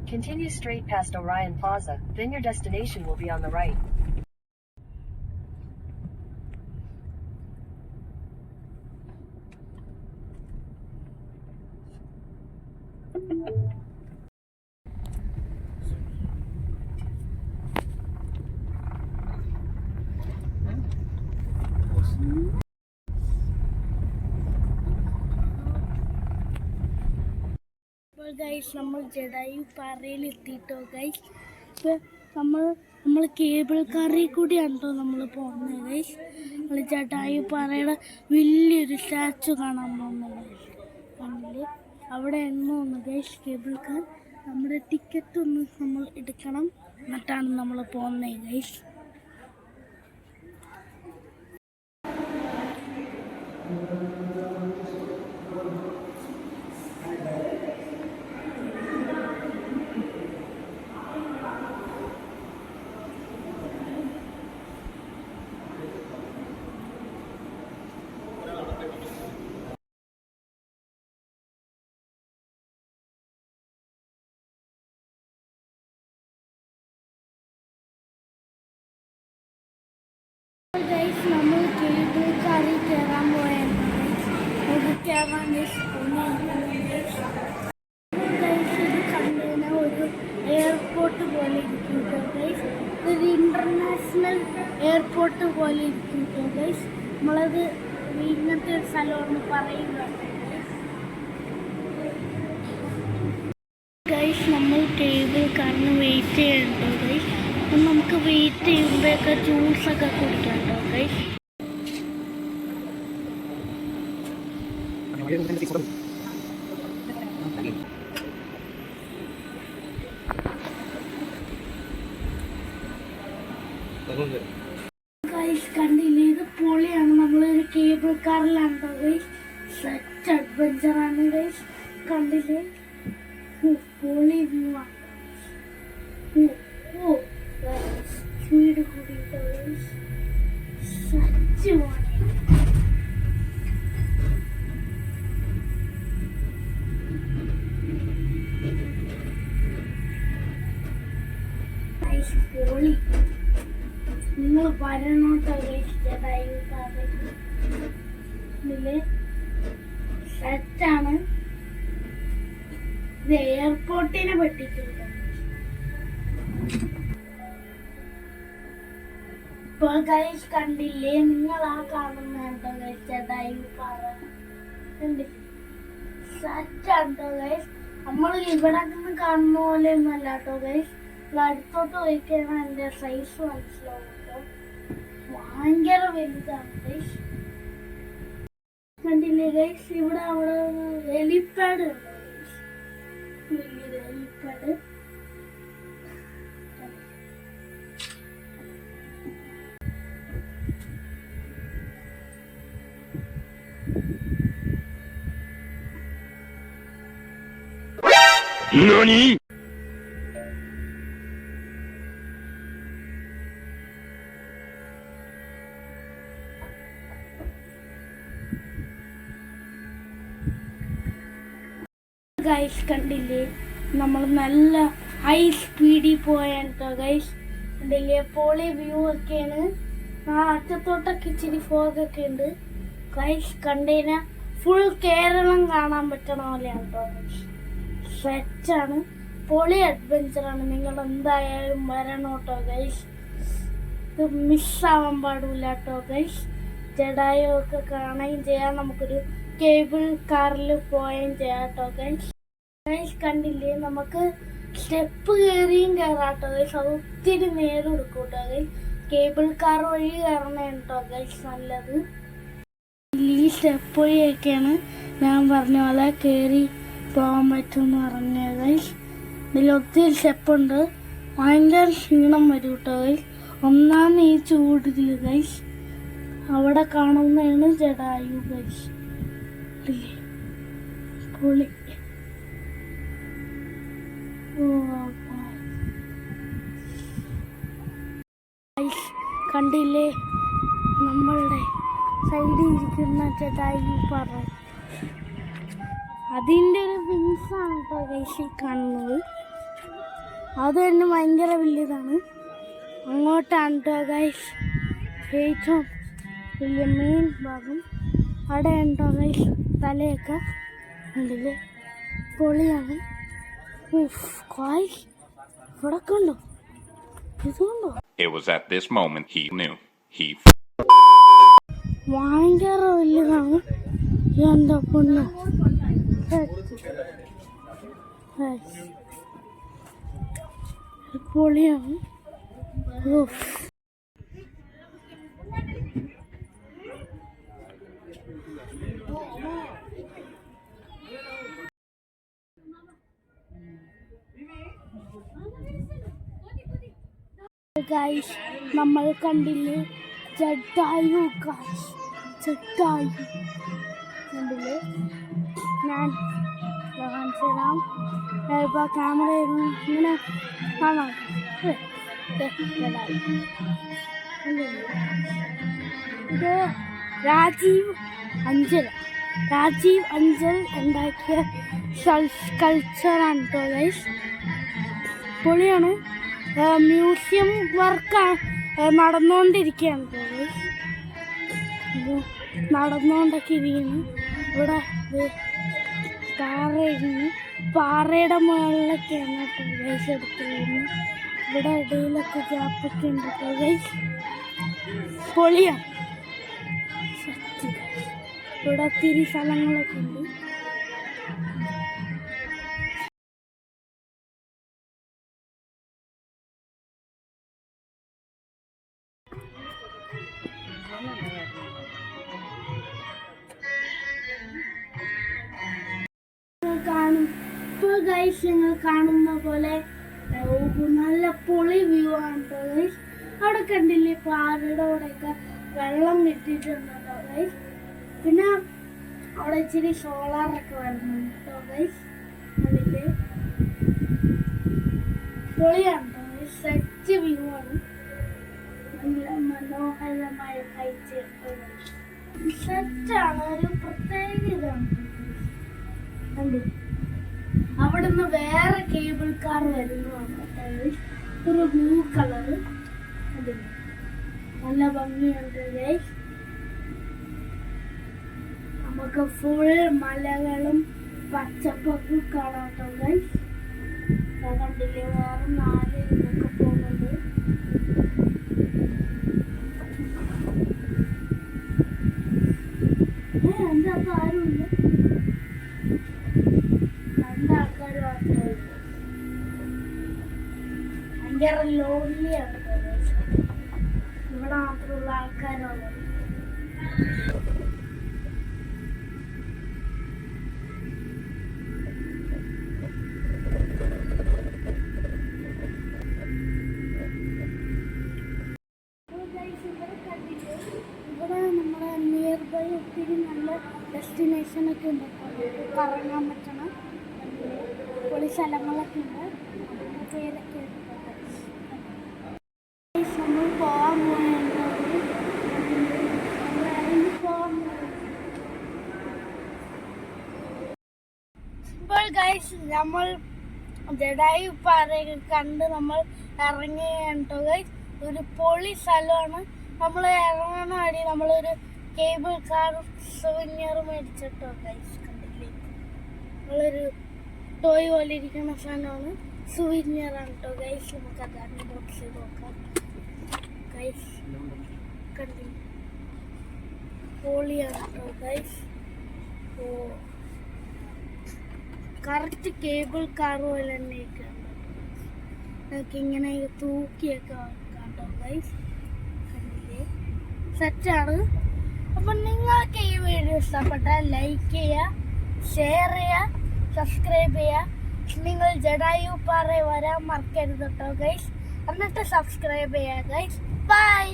Continue straight past Orion Plaza, then your destination will be on the right. Guys നമ്മൾ ജഡായു പാറയിൽ എത്തിയിട്ടോ guys. ഇപ്പം നമ്മൾ cable കാറിൽ കൂടിയാണ് കേട്ടോ നമ്മൾ പോകുന്നത് ഗൈസ്. നമ്മൾ ജഡായു പാറയുടെ വലിയൊരു സ്റ്റാച്ചു കാണാൻ പോകുന്നത് കണ്ടില്ലേ, അവിടെ എണ്ണ ഗൈസ് കേബിൾ കാർ. നമ്മുടെ ടിക്കറ്റ് ഒന്ന് നമ്മൾ എടുക്കണം, എന്നിട്ടാണ് നമ്മൾ പോകുന്നത് ഗൈസ്. ഗൈസ് നമ്മൾ കേബിൾ കാറിൽ കയറാൻ പോയായിരുന്നു ഗൈസ്. കയറാൻ ഗൈസ് ഇത് കണ്ടുകഴിഞ്ഞാൽ ഒരു എയർപോർട്ട് പോലെ ഇരിക്കും കേട്ടോ ഗൈസ്. ഒരു ഇൻ്റർനാഷണൽ എയർപോർട്ട് പോലെ ഇരിക്കും കേട്ടോ ഗൈസ്. നമ്മളത് ഇങ്ങനത്തെ ഒരു സ്ഥലമെന്ന് പറയുക ഗൈസ്. നമ്മൾ കേബിൾ കാറിന് വെയിറ്റ് ചെയ്യണ്ടോ ഗൈസ്. അപ്പം നമുക്ക് വെയിറ്റ് ചെയ്യുമ്പോഴൊക്കെ ജ്യൂസൊക്കെ കുടിക്കാം കേട്ടോ ഗൈസ്. ഗൈസ് കണ്ടില്ലേ, ഇത് പൊളിയാണ്. നമ്മളൊരു കേബിൾ കാറിലാണ് കേട്ടോ ഗൈസ്. Set അഡ്വഞ്ചറാണ് guys. കണ്ടില്ലേ, പൊളി വ്യൂ ആണ്. സ്പീഡ് കൂടിയിട്ട് സച്ച് പൊളി. നിങ്ങൾ വരണോട്ടോ ജഡായു കാറില്. സെറ്റാണ്. ഇത് എയർപോർട്ടിനെ പറ്റിയിട്ടുണ്ട്. ഇപ്പോൾ ഗൈസ് കണ്ടില്ലേ, നിങ്ങൾ ആ കാണുന്ന കേട്ടോ ഗൈസ് ജഡായു പാറ കണ്ടില്ലേ, സെറ്റാട്ടോ ഗൈസ്. നമ്മൾ ഇവിടെ നിന്ന് കാണുന്ന പോലെ ഒന്നും അല്ല കേട്ടോ ഗൈസ്. അടുത്തോട്ട് പോയി കഴിഞ്ഞാൽ എൻ്റെ സൈസ് മനസ്സിലാവും കേട്ടോ. ഭയങ്കര വലുതാണ് ഗൈസ്. കണ്ടില്ലേ ഗൈസ്, ഇവിടെ അവിടെ ഹെലിപ്പാഡ് ഉണ്ടോ ഗൈസ്, വലിയൊരു ഹെലിപ്പാഡ്. NANI?! ഗൈസ് കണ്ടില്ലേ, നമ്മൾ നല്ല ഹൈ സ്പീഡിൽ പോയാട്ടോ ഗൈസ്. കണ്ടില്ലേ, പൊളി വ്യൂ ഒക്കെയാണ്. ആ അറ്റത്തോട്ടൊക്കെ ഇച്ചിരി ഫോഗൊക്കെ ഉണ്ട് ഗൈസ്. കണ്ടതിനാൽ ഫുൾ കേരളം കാണാൻ പറ്റണ പോലെയാണ് കേട്ടോ ഗൈസ്. സെറ്റാണ്, പൊളി അഡ്വഞ്ചറാണ്. നിങ്ങൾ എന്തായാലും വരണം കേട്ടോ ഗൈസ്. ഇത് മിസ്സാവാൻ പാടില്ല കേട്ടോ ഗൈസ്. ജഡായു ഒക്കെ കാണുകയും ചെയ്യാം, നമുക്കൊരു കേബിൾ കാറിൽ പോവുകയും ചെയ്യാം കേട്ടോ ഗൈസ്. ഗൈസ് കണ്ടില്ലേ, നമുക്ക് സ്റ്റെപ്പ് കയറിയും കയറാട്ടോ ഗൈസ്. അത് ഒത്തിരി നേരം എടുക്കും കേട്ടോ ഗൈസ്. കേബിൾ കാർ വഴി കയറണ കേട്ടോ ഗൈസ് നല്ലത്. ഈ സ്റ്റെപ്പ് വഴിയൊക്കെയാണ് ഞാൻ പറഞ്ഞ പോലെ കയറി പോകാൻ പറ്റുമെന്ന് പറഞ്ഞത് ഗൈസ്. ഇതിൽ ഒത്തിരി സ്റ്റെപ്പുണ്ട്, ഭയങ്കര ക്ഷീണം വരും കേട്ടോ ഗൈസ്. ഒന്നാമത് ഈ ചൂടിൽ ഗൈസ്. അവിടെ കാണുന്നതാണ് ജഡായു ഗൈസ്. പൊളി. കണ്ടില്ലേ, നമ്മളുടെ സൈഡിൽ ഇരിക്കുന്ന ജഡായു പാറ, അതിൻ്റെ ഒരു വിങ്സാണ് കേട്ടോ ഗൈസ് കാണുന്നത്. അത് തന്നെ ഭയങ്കര വലിയതാണ്. അങ്ങോട്ടാണ് കേട്ടോ ഗൈസ് ഏറ്റവും വലിയ മെയിൻ ഭാഗം. അവിടെ ഉണ്ടോ ഗൈസ് തലയൊക്കെ ഉണ്ടല്ലേ, പൊളിയാണ്. ഗൈസ് ഇവിടെ കണ്ടോ, ഇതുകൊണ്ടോ? It was at this moment he knew. ഭയങ്കര വലിയതാണ്. എന്താ പൊണ്ണു, പൊളിയാണ്. ഗൈസ് നമ്മൾ കണ്ടില്ലേ ജഡായു, ഗൈസ് ജഡായു കണ്ടില്ലേ? ഞാൻ കാണിച്ചു തരാം. ഇപ്പോൾ ക്യാമറ ഇങ്ങനെ കാണാം. ജഡായു ഇത് രാജീവ് അഞ്ചൽ ഉണ്ടാക്കിയ സ്കൾപ്ചറാണ് കേട്ടോ ഗൈസ്. പൊളിയാണ്. മ്യൂസിയം വർക്ക് നടന്നുകൊണ്ടിരിക്കുകയാണ് കേട്ടോ ഗൈസ്. ഇത് നടന്നുകൊണ്ടൊക്കെ ഇരിക്കുന്നു. ഇവിടെ പാറയുടെ മുകളിലൊക്കെയാണ് കേട്ടോ ഗൈസ് എടുത്തിരിക്കുന്നത്. ഇവിടെ ഇടയിലൊക്കെ ഗ്യാപ്പൊക്കെ ഉണ്ട് കേട്ടോ ഗൈസ്. പൊളിയാണ്. ഇവിടെ ഒത്തിരി സ്ഥലങ്ങളൊക്കെ ഉണ്ട്. ഇപ്പോൾ ഗൈസ് നിങ്ങൾ കാണുന്ന പോലെ നല്ല പൊളി വ്യൂ ആണ് കേട്ടോ ഗൈസ്. അവിടെ കണ്ടില്ലേ പാറയുടെ അവിടെയൊക്കെ വെള്ളം കിട്ടിയിട്ടുണ്ട് കേട്ടോ ഗൈസ്. പിന്നെ അവിടെ ഇച്ചിരി സോളാറൊക്കെ വരുന്നുണ്ട് കേട്ടോ ഗൈസ്. കണ്ടില്ലേ, പൊളിയാണ് കേട്ടോ ഗൈസ്. സെറ്റ് വ്യൂ ആണ്. നല്ല മനോഹരമായ കാഴ്ച സെറ്റാണ്. ഒരു പ്രത്യേക ഇതാണ്. കണ്ടില്ലേ, അവിടുന്ന് വേറെ കേബിൾ കാർ വരുന്നതാണ് ഒരു ബ്ലൂ കളറ്. കണ്ടില്ലേ, നല്ല ഭംഗിയുണ്ട് ഗൈസ്. നമുക്ക് ഫുൾ മലകളും പച്ചപ്പൊക്കെ കാണാം കേട്ടോ ഗൈസ്. കണ്ടില്ലേ, വേറെ 4 ഇതൊക്കെ പോകുന്നുണ്ട്. എന്താ അപ്പൊ ആരുമില്ല, 2 ആൾക്കാർ മാത്രമേ. ഭയങ്കര ലോൺലിയാണ് ഇവിടെ മാത്രമുള്ള ആൾക്കാരുള്ളത്. ഇവിടെ നമ്മുടെ നിയർ ബൈ ഒത്തിരി നല്ല ഡെസ്റ്റിനേഷനൊക്കെ ഉണ്ട്. കറങ്ങാൻ പറ്റണ പൊളി സ്ഥലങ്ങളൊക്കെ ഉണ്ട്. പേരൊക്കെ നമ്മൾ പോകാൻ ഇപ്പോൾ ഗൈസ് നമ്മൾ ജഡായു പാറയൊക്കെ കണ്ട് നമ്മൾ ഇറങ്ങുകയാണ് കേട്ടോ ഗൈസ്. ഒരു പൊളി സ്ഥലമാണ്. നമ്മൾ ഇറങ്ങണ വഴി നമ്മളൊരു കേബിൾ കാർ സുവനിയർ മേടിച്ചിട്ടോ ഗൈസ്. കണ്ടില്ലേ, നമ്മളൊരു ടോയ് പോലെ ഇരിക്കുന്ന സാധനമാണ്. സുവനിയറാണ് കേട്ടോ ഗൈസ്. നമുക്ക് അത് അൺബോക്സ് ചെയ്ത് നോക്കാം ഗൈസ്. കണ്ടില്ലേ, പൊളിയാണ് കേട്ടോ ഗൈസ്. കറക്റ്റ് കേബിൾ കാർ പോലെ തന്നെയൊക്കെ നമുക്ക് ഇങ്ങനെ തൂക്കിയൊക്കെ കേട്ടോ ഗൈസ്. കണ്ടില്ലേ, സെറ്റാണ്. അപ്പം നിങ്ങൾക്ക് ഈ വീഡിയോ ഇഷ്ടപ്പെട്ടാൽ ലൈക്ക് ചെയ്യുക, ഷെയർ ചെയ്യുക, സബ്സ്ക്രൈബ് ചെയ്യുക. നിങ്ങൾ ജഡായു പാറ വരാൻ മറക്കരുത് കേട്ടോ ഗൈസ്. എന്നിട്ട് സബ്സ്ക്രൈബ് ചെയ്യുക ഗൈസ്. ബൈ.